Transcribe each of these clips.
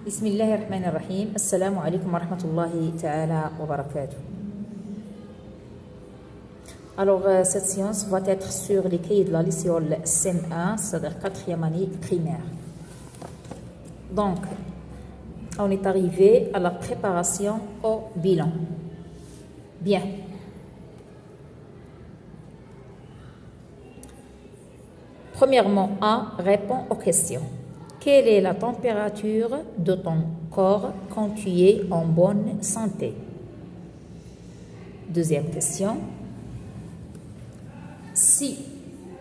بسم الله الرحمن الرحيم. السلام عليكم ورحمة الله تعالى وبركاته. Alors, cette séance va être sur les cahiers de la lycéole CM1, c'est-à-dire 4e année primaire. Donc, on est arrivé à la préparation au bilan. Bien. Premièrement, A répond aux questions. Quelle est la température de ton corps quand tu es en bonne santé? Deuxième question. Si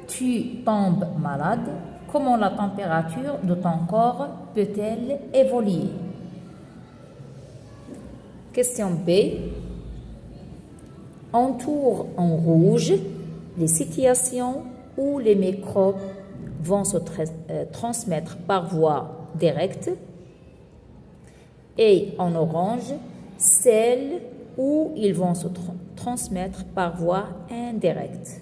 tu tombes malade, comment la température de ton corps peut-elle évoluer? Question B. Entoure en rouge les situations où les microbes vont se transmettre par voie directe et en orange, celles où ils vont se transmettre par voie indirecte.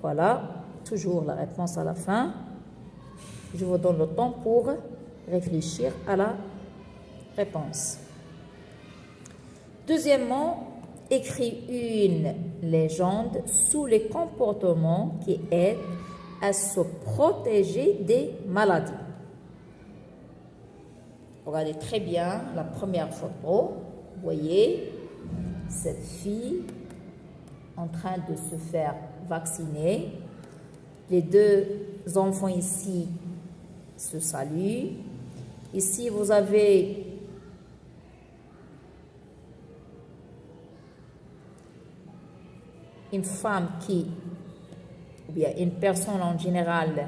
Voilà, toujours la réponse à la fin. Je vous donne le temps pour réfléchir à la réponse. Deuxièmement, écris une légende sous les comportements qui aident à se protéger des maladies. Regardez très bien la première photo. Vous voyez cette fille en train de se faire vacciner. Les deux enfants ici se saluent. Ici, vous avez une femme ou bien une personne en général,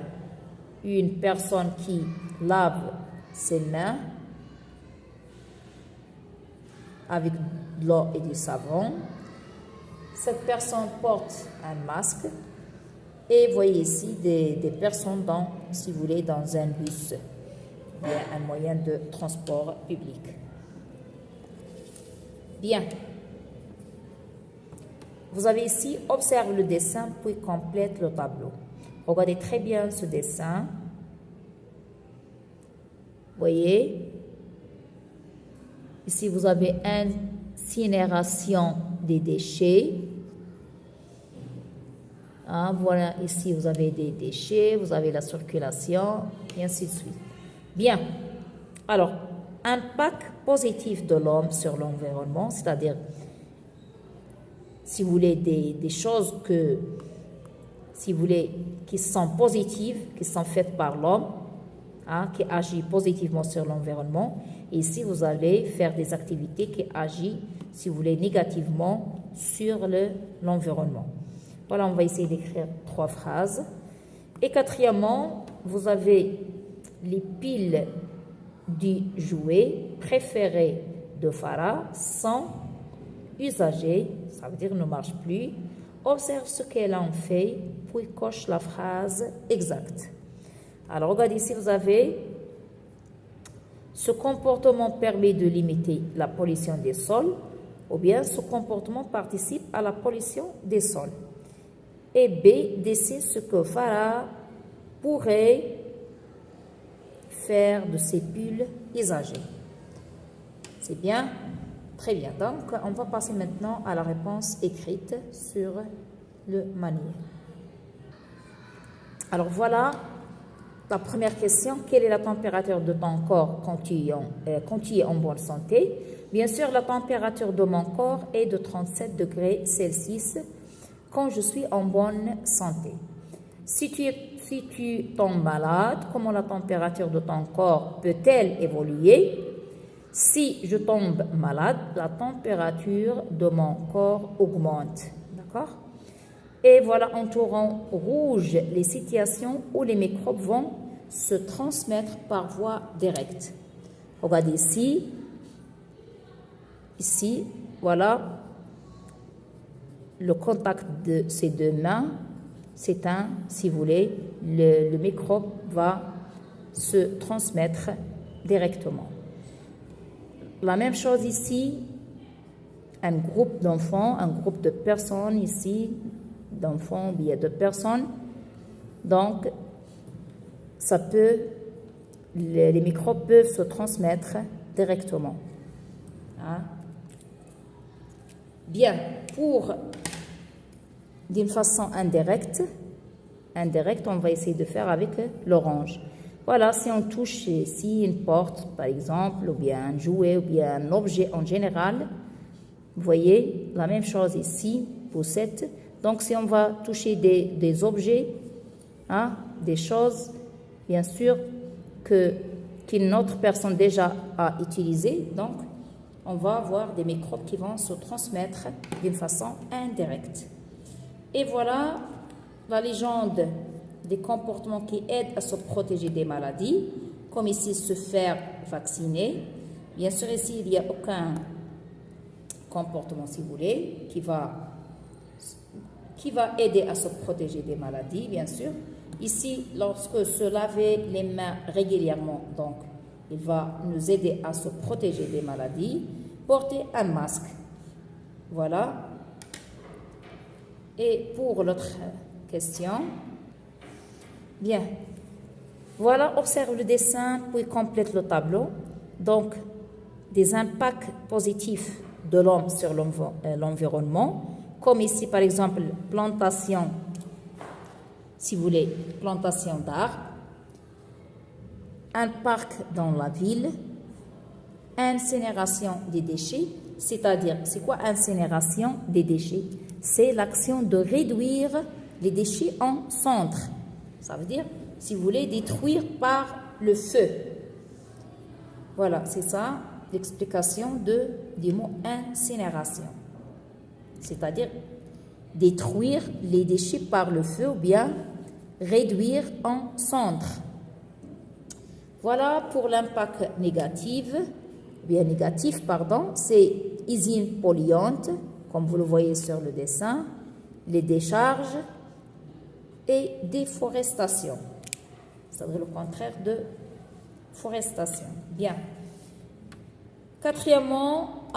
une personne qui lave ses mains avec de l'eau et du savon. Cette personne porte un masque et vous voyez ici des personnes si vous voulez, dans un bus, bien un moyen de transport public. Bien. Vous avez ici, observe le dessin puis complète le tableau. Regardez très bien ce dessin. Voyez, ici vous avez incinération des déchets. Voilà, ici vous avez des déchets, vous avez la circulation, et ainsi de suite. Bien. Alors, impact positif de l'homme sur l'environnement, c'est-à-dire, si vous voulez, des choses qui sont positives, qui sont faites par l'homme, qui agit positivement sur l'environnement. Et ici, vous allez faire des activités qui agissent, si vous voulez, négativement sur l'environnement. Voilà, on va essayer d'écrire 3 phrases. Et quatrièmement, vous avez les piles du jouet préféré de Farah sont usagées, ça veut dire ne marche plus. Observe ce qu'elle en fait, puis coche la phrase exacte. Alors, regardez ici, vous avez ce comportement permet de limiter la pollution des sols, ou bien ce comportement participe à la pollution des sols. Et B, dessine ce que Farah pourrait faire de ces piles usagées. C'est bien? Très bien. Donc, on va passer maintenant à la réponse écrite sur le manuel. Alors, voilà la première question. Quelle est la température de ton corps quand tu es en bonne santé? Bien sûr, la température de mon corps est de 37 degrés Celsius quand je suis en bonne santé. Si tu tombes malade, comment la température de ton corps peut-elle évoluer? Si je tombe malade, la température de mon corps augmente. D'accord? Et voilà, entourant rouge les situations où les microbes vont se transmettre par voie directe. Regardez ici. Ici, voilà, le contact de ces deux mains, c'est si vous voulez, le microbe va se transmettre directement. La même chose ici, un groupe d'enfants, un groupe de personnes ici, d'enfants, bien de personnes. Donc, ça peut les microbes peuvent se transmettre directement. Hein? Bien, d'une façon indirecte, on va essayer de faire avec l'orange. Voilà, si on touche ici une porte, par exemple, ou bien un jouet, ou bien un objet en général, vous voyez, la même chose ici, poussette. Donc, si on va toucher des objets, hein, des choses, bien sûr, qu'une autre personne déjà a utilisées, donc, on va avoir des microbes qui vont se transmettre d'une façon indirecte. Et voilà la légende des comportements qui aident à se protéger des maladies, comme ici se faire vacciner. Bien sûr, ici, il n'y a aucun comportement, si vous voulez, qui va aider à se protéger des maladies, bien sûr. Ici, lorsque se laver les mains régulièrement, donc, il va nous aider à se protéger des maladies. Porter un masque. Voilà. Et pour l'autre question, bien. Voilà, observe le dessin, puis complète le tableau. Donc, des impacts positifs de l'homme sur l'environnement, comme ici, par exemple, plantation, si vous voulez, plantation d'arbres, un parc dans la ville, incinération des déchets, c'est-à-dire, c'est quoi incinération des déchets? C'est l'action de réduire les déchets en cendres. Ça veut dire, si vous voulez, détruire par le feu. Voilà, c'est ça l'explication du mot incinération. C'est-à-dire, détruire les déchets par le feu ou bien réduire en cendres. Voilà pour l'impact négatif, c'est usines polluantes, comme vous le voyez sur le dessin, les décharges et déforestation. C'est-à-dire le contraire de forestation. Bien. Quatrièmement,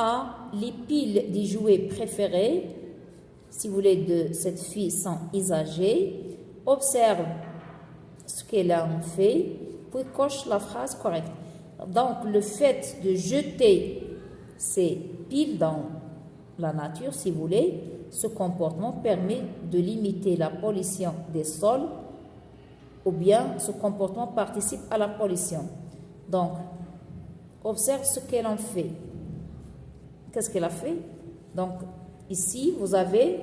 les piles des jouets préférés, si vous voulez, de cette fille sont usagées. Observe ce qu'elle a fait, puis coche la phrase correcte. Donc, le fait de jeter ces piles dans la nature, si vous voulez, ce comportement permet de limiter la pollution des sols ou bien ce comportement participe à la pollution. Donc, observe ce qu'elle en fait. Qu'est-ce qu'elle a fait? Donc, ici, vous avez...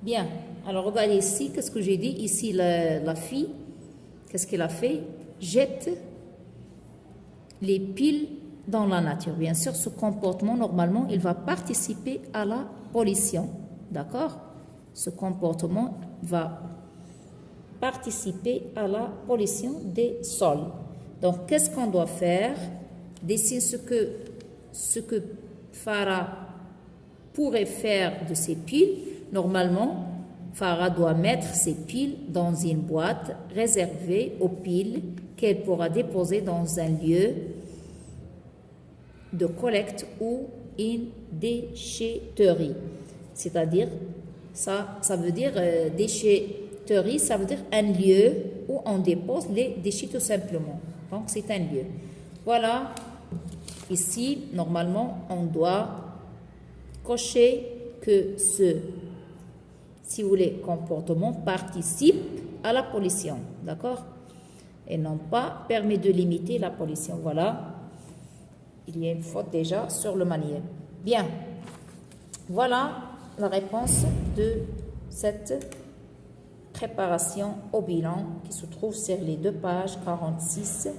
Bien. Alors, regardez ici, qu'est-ce que j'ai dit? Ici, la fille, qu'est-ce qu'elle a fait? Jette les piles dans la nature. Bien sûr, ce comportement, normalement, il va participer à la pollution. D'accord? Ce comportement va participer à la pollution des sols. Donc, qu'est-ce qu'on doit faire? Dessine ce que Farah pourrait faire de ces piles. Normalement, Farah doit mettre ses piles dans une boîte réservée aux piles qu'elle pourra déposer dans un lieu de collecte ou une déchetterie. C'est-à-dire, ça veut dire déchetterie, ça veut dire un lieu où on dépose les déchets tout simplement. Donc, c'est un lieu. Voilà. Ici, normalement, on doit cocher que si vous voulez, comportement participe à la pollution. D'accord? Et non pas permet de limiter la pollution. Voilà. Il y a une faute déjà sur le manuel. Bien. Voilà la réponse de cette préparation au bilan qui se trouve sur les deux pages 46-45.